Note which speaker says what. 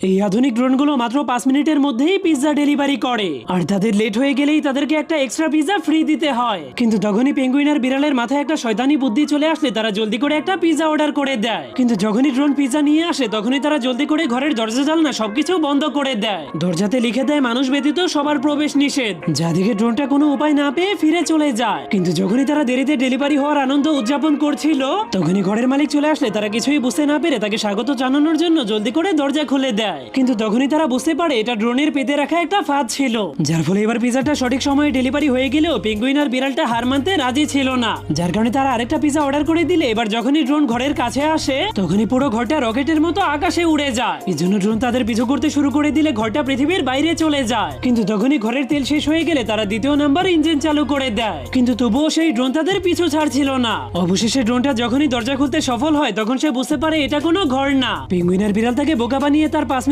Speaker 1: এই আধুনিক ড্রোনগুলো মাত্র 5 মিনিটের মধ্যেই পিৎজা ডেলিভারি করে, আর তাদের লেট হয়ে গেলেই তাদেরকে একটা এক্সট্রা পিৎজা ফ্রি দিতে হয়। কিন্তু তখনই পেঙ্গুইন আর বিড়ালের মাথায় একটা শয়তানি বুদ্ধি চলে আসলে তারা জলদি করে একটা পিৎজা অর্ডার করে দেয়। কিন্তু যখনই ড্রোন পিৎজা নিয়ে আসে তখনই তারা জলদি করে ঘরের দরজা জানলা সবকিছু বন্ধ করে দেয়। দরজাতে লিখে দেয় মানুষ ব্যতীত সবার প্রবেশ নিষেধ, যা দেখে ড্রোনটা কোনো উপায় না পেয়ে ফিরে চলে যায়। কিন্তু যখনই তারা দেরিতে ডেলিভারি হওয়ার আনন্দ উদযাপন করছিল তখনই ঘরের মালিক চলে আসলে তারা কিছুই বুঝতে না পেরে তাকে স্বাগত জানানোর জন্য জলদি করে দরজা খুলে দেয়। কিন্তু তখনই তারা বুঝতে পারে এটা ড্রোনের পেতে রাখা একটা ফাঁদ ছিল, যার ফলে এবার পিজাটা সঠিক সময়ে ডেলিভারি হয়ে গেলেও পেঙ্গুইন আর বিড়ালটা হার মানতে রাজি ছিল না। যার কারণে তারা আরেকটা পিজা অর্ডার করে দিলে এবার যখনই ড্রোন ঘরের কাছে আসে তখনই পুরো ঘরটা রকেটের মতো আকাশে উড়ে যায়। এই জন্য ড্রোন তাদের পিছু করতে শুরু করে দিলে ঘরটা পৃথিবীর বাইরে চলে যায়। কিন্তু তখনই ঘরের তেল শেষ হয়ে গেলে তারা দ্বিতীয় নাম্বার ইঞ্জিন চালু করে দেয়, কিন্তু তবুও সেই ড্রোন তাদের পিছু ছাড়ছিল না। অবশেষে ড্রোনটা যখনই দরজা খুলতে সফল হয় তখন সে বুঝতে পারে এটা কোনো ঘর না। পেঙ্গুইন আর বিড়াল তাকে বোকা বানিয়ে তার পা